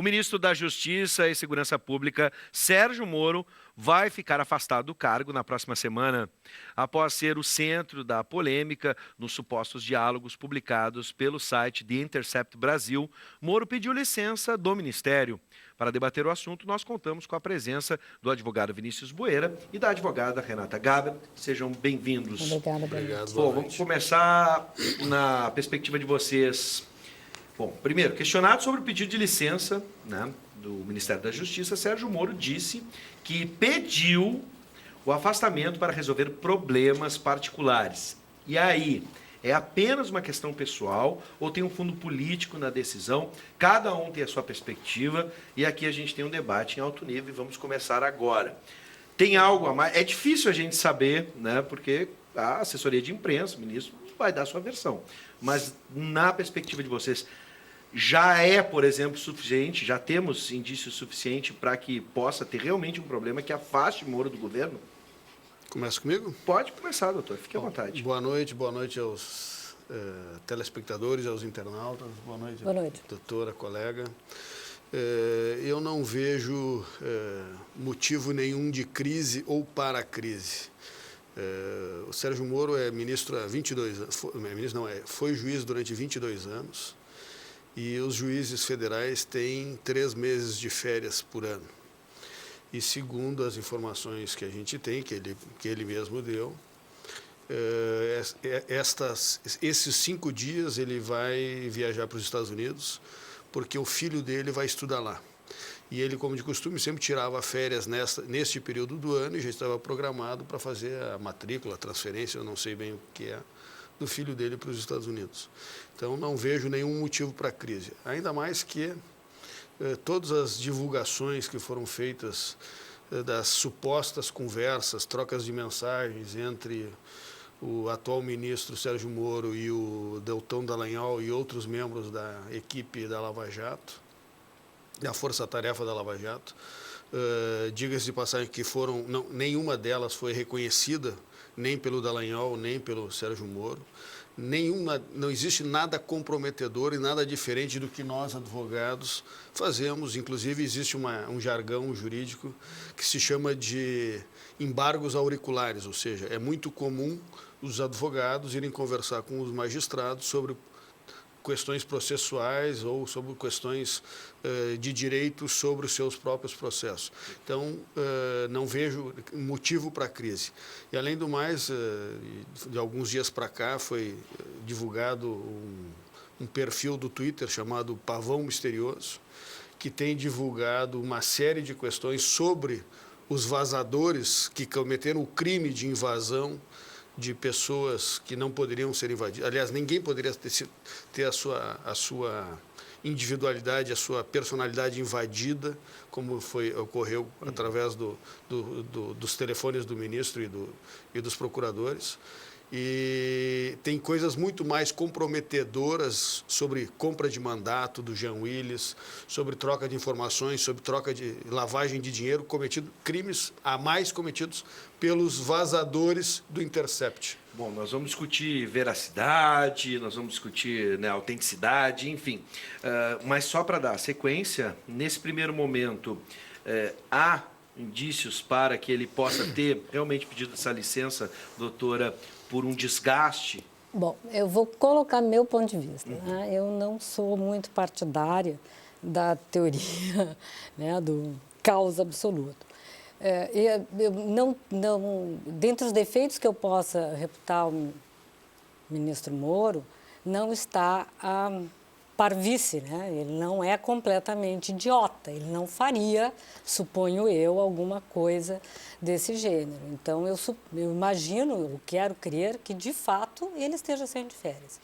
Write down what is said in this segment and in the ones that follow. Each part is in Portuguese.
ministro da Justiça e Segurança Pública, Sérgio Moro, vai ficar afastado do cargo na próxima semana, após ser o centro da polêmica nos supostos diálogos publicados pelo site The Intercept Brasil. Moro pediu licença do Ministério. Para debater o assunto, nós contamos com a presença do advogado Vinícius Bueira e da advogada Renata Gaber. Sejam bem-vindos. Obrigado. Bom, vamos começar na perspectiva de vocês. Bom, primeiro, questionado sobre o pedido de licença, né, do Ministério da Justiça, Sérgio Moro disse que pediu o afastamento para resolver problemas particulares. E aí, é apenas uma questão pessoal ou tem um fundo político na decisão? Cada um tem a sua perspectiva e aqui a gente tem um debate em alto nível e vamos começar agora. Tem algo a mais? É difícil a gente saber, né, porque a assessoria de imprensa, o ministro, vai dar a sua versão. Mas, na perspectiva de vocês, já é, por exemplo, suficiente, já temos indícios suficientes para que possa ter realmente um problema que afaste Moro do governo? Começa comigo? Pode começar, doutor. Fique à vontade. Boa noite aos telespectadores, aos internautas. Boa noite, doutora, colega. Eu não vejo motivo nenhum de crise ou para crise. O Sérgio Moro é ministro há 22 anos, foi juiz durante 22 anos e os juízes federais têm 3 meses de férias por ano. E segundo as informações que a gente tem, que ele mesmo deu, esses 5 dias ele vai viajar para os Estados Unidos porque o filho dele vai estudar lá. E ele, como de costume, sempre tirava férias neste período do ano e já estava programado para fazer a matrícula, a transferência, eu não sei bem o que é, do filho dele para os Estados Unidos. Então, não vejo nenhum motivo para crise. Ainda mais que todas as divulgações que foram feitas das supostas conversas, trocas de mensagens entre o atual ministro Sérgio Moro e o Deltan Dallagnol e outros membros da equipe da Lava Jato, da Força-Tarefa da Lava Jato, diga-se de passagem que nenhuma delas foi reconhecida, nem pelo Dallagnol, nem pelo Sérgio Moro. Não existe nada comprometedor e nada diferente do que nós, advogados, fazemos. Inclusive, existe um jargão jurídico que se chama de embargos auriculares, ou seja, é muito comum os advogados irem conversar com os magistrados sobre questões processuais ou sobre questões de direito sobre os seus próprios processos. Então, não vejo motivo para a crise. E, além do mais, de alguns dias para cá, foi divulgado um perfil do Twitter chamado Pavão Misterioso, que tem divulgado uma série de questões sobre os vazadores que cometeram o crime de invasão de pessoas que não poderiam ser invadidas. Aliás, ninguém poderia ter a sua individualidade, a sua personalidade invadida, como ocorreu através dos telefones do ministro e dos procuradores. E tem coisas muito mais comprometedoras sobre compra de mandato do Jean Willis, sobre troca de informações, sobre troca de lavagem de dinheiro, crimes a mais cometidos pelos vazadores do Intercept. Bom, nós vamos discutir veracidade, nós vamos discutir, né, autenticidade, enfim. Mas só para dar sequência, nesse primeiro momento, há indícios para que ele possa ter realmente pedido essa licença, doutora, por um desgaste? Bom, eu vou colocar meu ponto de vista. Né? Eu não sou muito partidária da teoria, né, do caos absoluto. Eu dentre os defeitos que eu possa reputar o ministro Moro, não está a parvice, né? Ele não é completamente idiota, ele não faria, suponho eu, alguma coisa desse gênero. Então, eu imagino, eu quero crer que, de fato, ele esteja saindo de férias.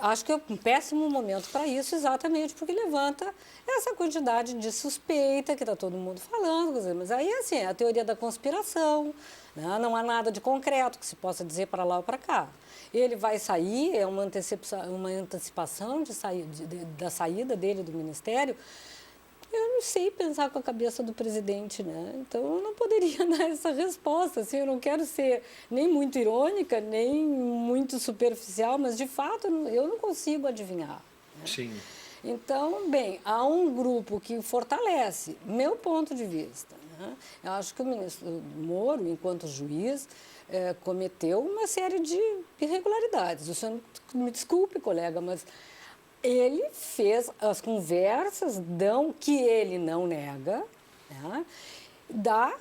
Acho que é um péssimo momento para isso, exatamente porque levanta essa quantidade de suspeita que está todo mundo falando, mas aí, assim, é a teoria da conspiração, né? Não há nada de concreto que se possa dizer para lá ou para cá. Ele vai sair, é uma antecipação da saída dele do Ministério. Eu não sei pensar com a cabeça do presidente, né? Então, eu não poderia dar essa resposta. Assim, eu não quero ser nem muito irônica, nem muito superficial, mas, de fato, eu não consigo adivinhar. Né? Sim. Então, bem, há um grupo que fortalece meu ponto de vista. Né? Eu acho que o ministro Moro, enquanto juiz, cometeu uma série de irregularidades. O senhor me desculpe, colega, mas ele fez, as conversas dão, que ele não nega, né? Dá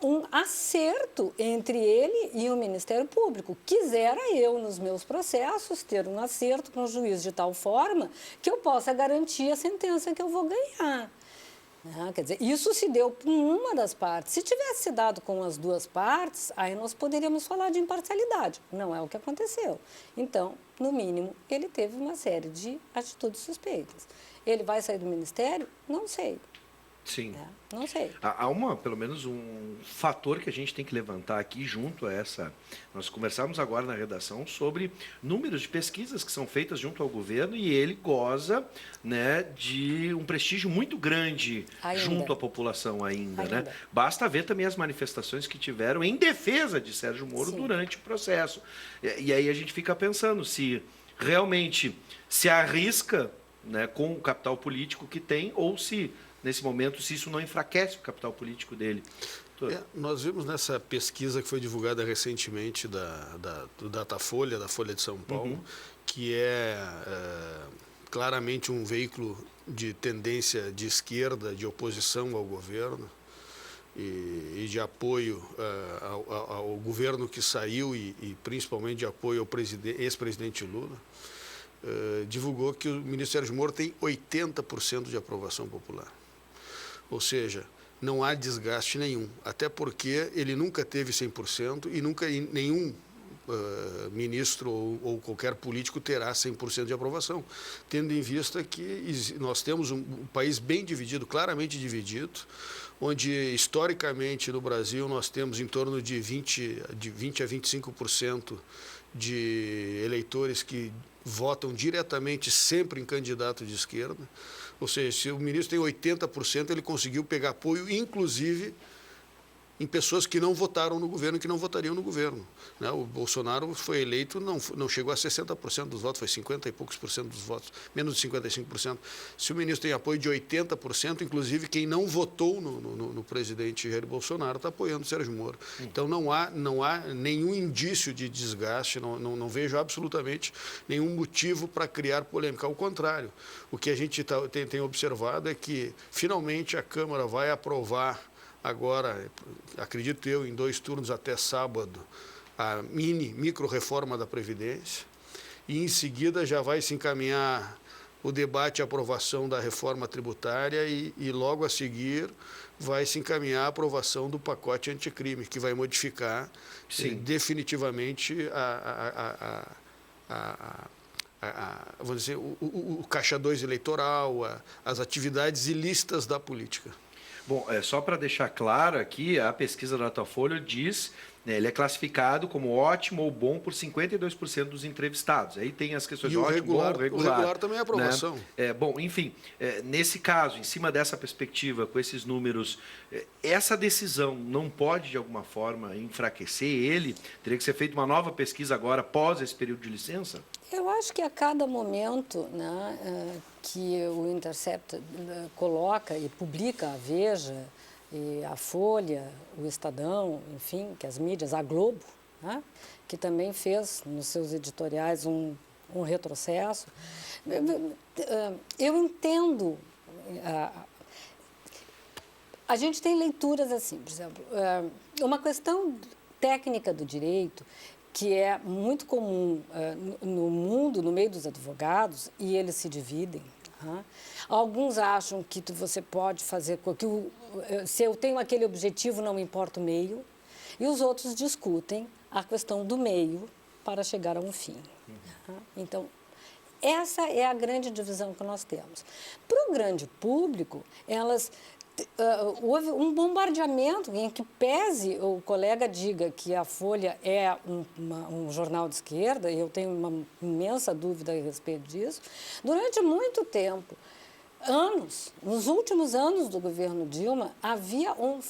um acerto entre ele e o Ministério Público. Quisera eu, nos meus processos, ter um acerto com o juiz de tal forma que eu possa garantir a sentença que eu vou ganhar. Quer dizer, isso se deu com uma das partes. Se tivesse se dado com as duas partes, aí nós poderíamos falar de imparcialidade. Não é o que aconteceu. Então, no mínimo, ele teve uma série de atitudes suspeitas. Ele vai sair do ministério? Não sei. Sim. Não sei. Há pelo menos um fator que a gente tem que levantar aqui junto a essa. Nós conversamos agora na redação sobre números de pesquisas que são feitas junto ao governo e ele goza, né, de um prestígio muito grande junto à população ainda. Né? Basta ver também as manifestações que tiveram em defesa de Sérgio Moro durante o processo. E aí a gente fica pensando se realmente se arrisca, né, com o capital político que tem ou se nesse momento, se isso não enfraquece o capital político dele. Nós vimos nessa pesquisa que foi divulgada recentemente do Datafolha, da Folha de São Paulo, que é claramente um veículo de tendência de esquerda, de oposição ao governo e de apoio ao governo que saiu e principalmente de apoio ao ex-presidente Lula. Divulgou que o ministro Sérgio Moro tem 80% de aprovação popular. Ou seja, não há desgaste nenhum, até porque ele nunca teve 100% e nunca nenhum ministro ou qualquer político terá 100% de aprovação, tendo em vista que nós temos um país bem dividido, claramente dividido, onde historicamente no Brasil nós temos em torno de 20 a 25% de eleitores que votam diretamente sempre em candidato de esquerda. Ou seja, se o ministro tem 80%, ele conseguiu pegar apoio, inclusive em pessoas que não votaram no governo e que não votariam no governo. Né? O Bolsonaro foi eleito, não chegou a 60% dos votos, foi 50 e poucos por cento dos votos, menos de 55%. Se o ministro tem apoio de 80%, inclusive quem não votou no presidente Jair Bolsonaro está apoiando o Sérgio Moro. Então não há nenhum indício de desgaste, não vejo absolutamente nenhum motivo para criar polêmica. Ao contrário, o que a gente tem observado é que finalmente a Câmara vai aprovar agora, acredito eu, em 2 turnos até sábado, a micro-reforma da Previdência e em seguida já vai se encaminhar o debate e aprovação da reforma tributária e logo a seguir vai se encaminhar a aprovação do pacote anticrime, que vai modificar definitivamente vamos dizer, o caixa 2 eleitoral, as atividades ilícitas da política. Bom, só para deixar claro aqui, a pesquisa da Datafolha diz, né, ele é classificado como ótimo ou bom por 52% dos entrevistados. Aí tem as questões de ótimo, bom, regular. O regular também é aprovação. Né? Bom, enfim, nesse caso, em cima dessa perspectiva, com esses números, essa decisão não pode, de alguma forma, enfraquecer ele? Teria que ser feita uma nova pesquisa agora, após esse período de licença? Eu acho que a cada momento, né, que o Intercept coloca e publica a Veja, e a Folha, o Estadão, enfim, que as mídias, a Globo, né, que também fez nos seus editoriais um retrocesso. Eu entendo. A gente tem leituras assim, por exemplo, uma questão técnica do direito que é muito comum no mundo, no meio dos advogados, e eles se dividem. Alguns acham que você pode fazer, que se eu tenho aquele objetivo, não me importa o meio, e os outros discutem a questão do meio para chegar a um fim. Então, essa é a grande divisão que nós temos. Para o grande público, houve um bombardeamento em que pese o colega diga que a Folha é um jornal de esquerda, e eu tenho uma imensa dúvida a respeito disso, durante muito tempo, nos últimos anos do governo Dilma, havia uma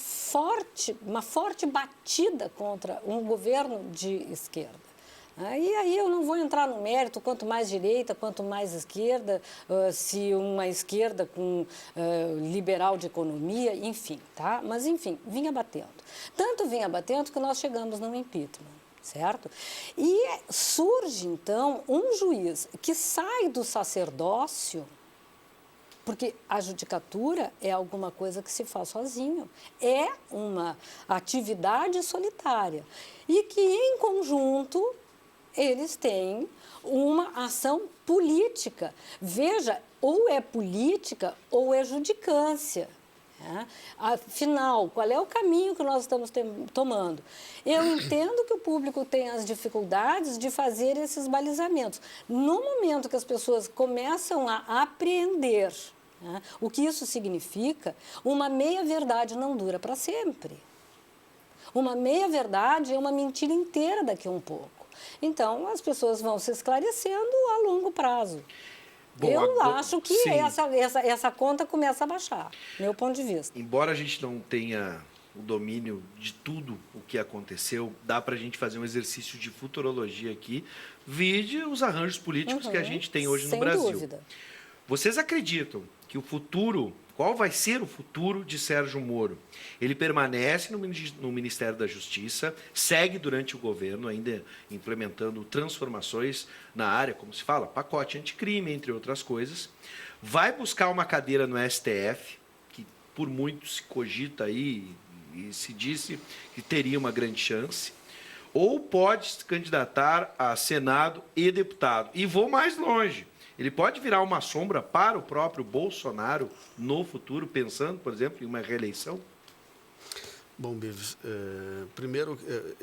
forte batida contra um governo de esquerda. E aí eu não vou entrar no mérito, quanto mais direita, quanto mais esquerda, se uma esquerda com liberal de economia, enfim, tá? Mas, enfim, vinha batendo. Tanto vinha batendo que nós chegamos no impeachment, certo? E surge, então, um juiz que sai do sacerdócio, porque a judicatura é alguma coisa que se faz sozinho, é uma atividade solitária e que, em conjunto, eles têm uma ação política. Veja, ou é política ou é judicância. Né? Afinal, qual é o caminho que nós estamos tomando? Eu entendo que o público tem as dificuldades de fazer esses balizamentos. No momento que as pessoas começam a apreender, né, o que isso significa, uma meia-verdade não dura para sempre. Uma meia-verdade é uma mentira inteira daqui a um pouco. Então, as pessoas vão se esclarecendo a longo prazo. Bom, eu acho que sim. essa conta começa a baixar, meu ponto de vista. Embora a gente não tenha o domínio de tudo o que aconteceu, dá para a gente fazer um exercício de futurologia aqui, vide os arranjos políticos que a gente tem hoje no Brasil. Sem dúvida. Vocês acreditam que o futuro, qual vai ser o futuro de Sérgio Moro? Ele permanece no Ministério da Justiça, segue durante o governo, ainda implementando transformações na área, como se fala, pacote anticrime, entre outras coisas. Vai buscar uma cadeira no STF, que por muito se cogita aí e se disse que teria uma grande chance, ou pode se candidatar a Senado e deputado. E vou mais longe. Ele pode virar uma sombra para o próprio Bolsonaro no futuro, pensando, por exemplo, em uma reeleição? Bom, Bives, primeiro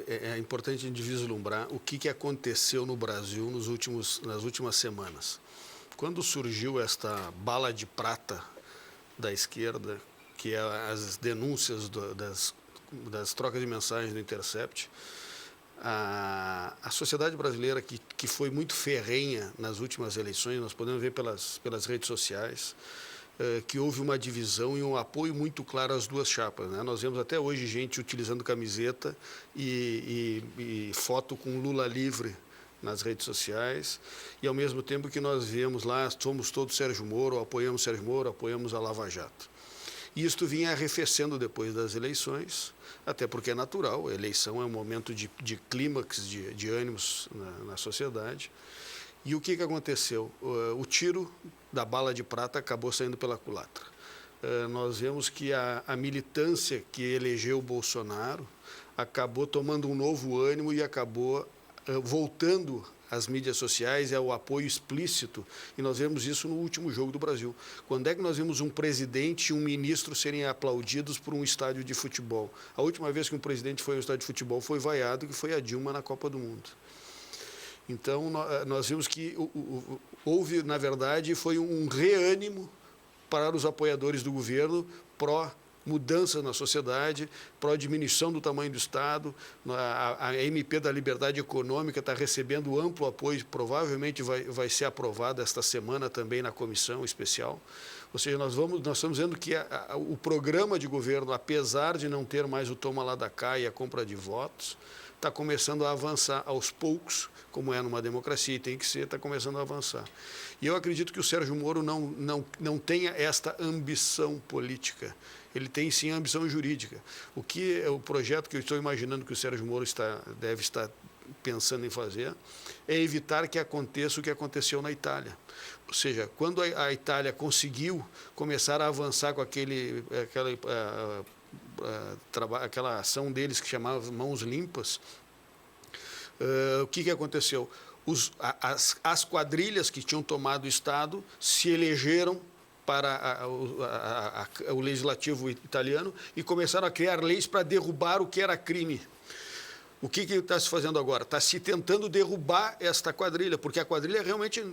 é importante a gente vislumbrar o que aconteceu no Brasil nas últimas semanas. Quando surgiu esta bala de prata da esquerda, que é as denúncias das trocas de mensagens do Intercept, a sociedade brasileira, que foi muito ferrenha nas últimas eleições, nós podemos ver pelas redes sociais, que houve uma divisão e um apoio muito claro às duas chapas. Né? Nós vemos até hoje gente utilizando camiseta e foto com Lula livre nas redes sociais, e ao mesmo tempo que nós vemos lá, somos todos Sérgio Moro, apoiamos a Lava Jato. E isto vinha arrefecendo depois das eleições, até porque é natural, a eleição é um momento de clímax, de ânimos na sociedade. E o que aconteceu? O tiro da bala de prata acabou saindo pela culatra. Nós vemos que a militância que elegeu o Bolsonaro acabou tomando um novo ânimo e acabou voltando às mídias sociais, é o apoio explícito, e nós vemos isso no último jogo do Brasil. Quando é que nós vimos um presidente e um ministro serem aplaudidos por um estádio de futebol? A última vez que um presidente foi a um estádio de futebol foi vaiado, que foi a Dilma na Copa do Mundo. Então, nós vimos que houve, na verdade, foi um reânimo para os apoiadores do governo pró-mudança na sociedade, pró-diminuição do tamanho do Estado. A MP da Liberdade Econômica está recebendo amplo apoio, provavelmente vai ser aprovada esta semana também na comissão especial. Ou seja, nós estamos vendo que o programa de governo, apesar de não ter mais o toma lá da cá e a compra de votos, está começando a avançar aos poucos, como é numa democracia e tem que ser, está começando a avançar. E eu acredito que o Sérgio Moro não tenha esta ambição política, ele tem sim a ambição jurídica. O projeto que eu estou imaginando que o Sérgio Moro deve estar pensando em fazer é evitar que aconteça o que aconteceu na Itália. Ou seja, quando a Itália conseguiu começar a avançar com aquela ação deles que chamava Mãos Limpas, o que aconteceu? As quadrilhas que tinham tomado o Estado se elegeram para o legislativo italiano e começaram a criar leis para derrubar o que era crime. O que está se fazendo agora? Está se tentando derrubar esta quadrilha, porque a quadrilha realmente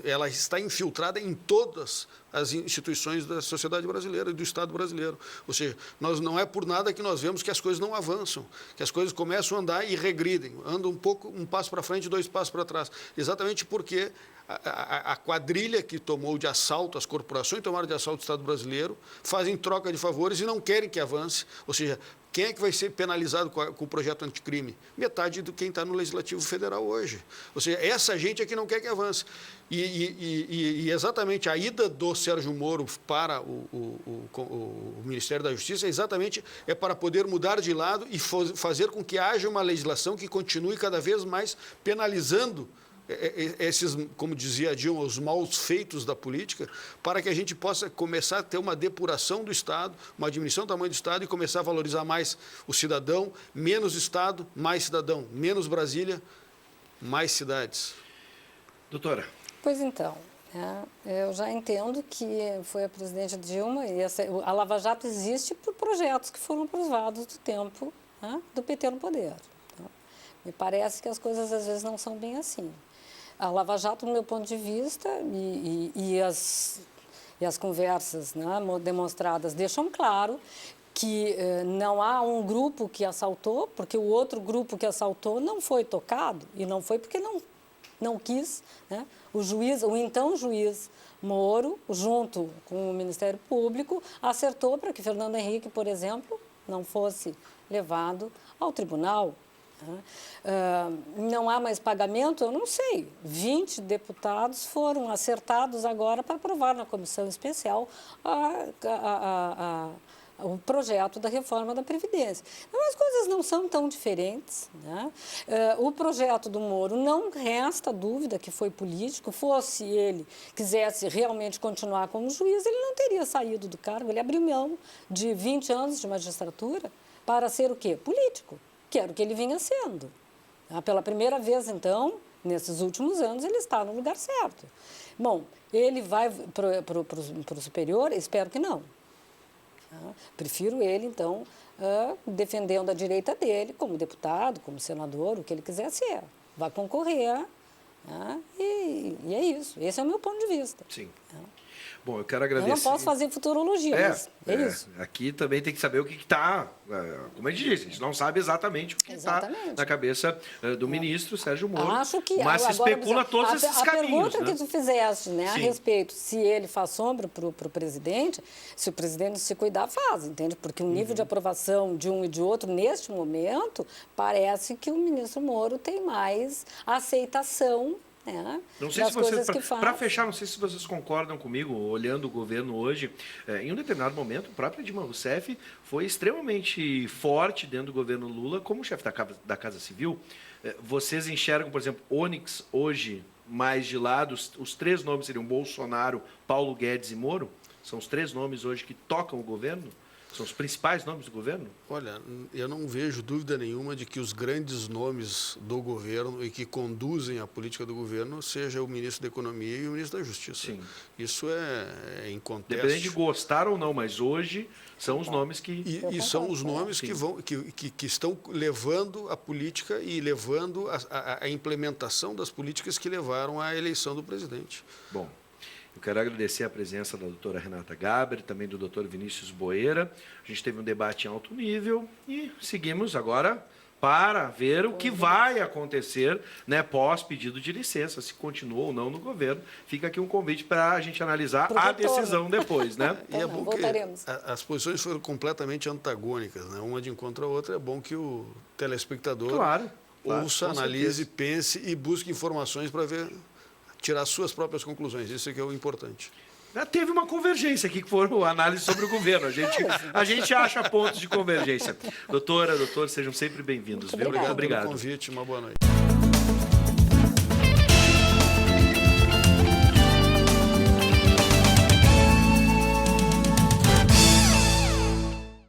ela está infiltrada em todas as instituições da sociedade brasileira e do Estado brasileiro. Ou seja, não é por nada que nós vemos que as coisas não avançam, que as coisas começam a andar e regridem, andam um passo para frente e 2 passos para trás. Exatamente porque a quadrilha que tomou de assalto, as corporações tomaram de assalto o Estado brasileiro, fazem troca de favores e não querem que avance. Ou seja, Quem é que vai ser penalizado com o projeto anticrime? Metade do quem está no Legislativo Federal hoje. Ou seja, essa gente é que não quer que avance. E exatamente a ida do Sérgio Moro para o Ministério da Justiça exatamente para poder mudar de lado e fazer com que haja uma legislação que continue cada vez mais penalizando esses, como dizia a Dilma, os maus feitos da política, para que a gente possa começar a ter uma depuração do Estado, uma diminuição do tamanho do Estado e começar a valorizar mais o cidadão, menos Estado, mais cidadão, menos Brasília, mais cidades. Doutora. Pois então, eu já entendo que foi a presidente Dilma e a Lava Jato existe por projetos que foram aprovados do tempo do PT no poder. Então, me parece que as coisas às vezes não são bem assim. A Lava Jato, no meu ponto de vista, e as conversas demonstradas deixam claro que não há um grupo que assaltou, porque o outro grupo que assaltou não foi tocado, e não foi porque não quis, né? O então juiz Moro, junto com o Ministério Público, acertou para que Fernando Henrique, por exemplo, não fosse levado ao tribunal. Não há mais pagamento? Eu não sei. 20 deputados foram acertados agora para aprovar na comissão especial o projeto da reforma da Previdência. Então, as coisas não são tão diferentes, né? O projeto do Moro, não resta dúvida que foi político. Fosse ele quisesse realmente continuar como juiz, ele não teria saído do cargo. Ele abriu mão de 20 anos de magistratura para ser o quê? Político, que era o que ele vinha sendo. Pela primeira vez, então, nesses últimos anos, ele está no lugar certo. Bom, ele vai para o superior? Espero que não. Prefiro ele, então, defendendo a direita dele, como deputado, como senador, o que ele quiser ser. Vai concorrer, e é isso. Esse é o meu ponto de vista. Sim. Bom, eu quero agradecer. Eu não posso fazer futurologia, mas é isso. Aqui também tem que saber o que está, como a gente disse, a gente não sabe exatamente o que está na cabeça do ministro Sérgio Moro. Acho que mas se especula todos esses caminhos. A pergunta que tu fizeste, a respeito se ele faz sombra para o presidente, se o presidente se cuidar, faz, entende? Porque o nível de aprovação de um e de outro, neste momento, parece que o ministro Moro tem mais aceitação. Não sei se vocês, para fechar, não sei se vocês concordam comigo, olhando o governo hoje, em um determinado momento, o próprio Dilma Rousseff foi extremamente forte dentro do governo Lula como chefe da Casa Civil. Vocês enxergam, por exemplo, Onyx hoje mais de lado, os três nomes seriam Bolsonaro, Paulo Guedes e Moro? São os três nomes hoje que tocam o governo? São os principais nomes do governo? Olha, eu não vejo dúvida nenhuma de que os grandes nomes do governo e que conduzem a política do governo seja o ministro da Economia e o ministro da Justiça. Sim. Isso é inconteste. Independente de gostar ou não, mas hoje são os nomes que... E são os nomes que estão levando a política e levando a implementação das políticas que levaram à eleição do presidente. Bom. Eu quero agradecer a presença da doutora Renata Gaber, também do doutor Vinícius Boeira. A gente teve um debate em alto nível e seguimos agora para ver o que vai acontecer, pós pedido de licença, se continua ou não no governo. Fica aqui um convite para a gente analisar a decisão depois, E é bom que as posições foram completamente antagônicas, uma de encontro à outra. É bom que o telespectador ouça, analise, pense e busque informações para tirar suas próprias conclusões. Isso é que é o importante. Teve uma convergência aqui, que foram análise sobre o governo. A gente acha pontos de convergência. Doutora, doutor, sejam sempre bem-vindos. Obrigado pelo convite. Uma boa noite.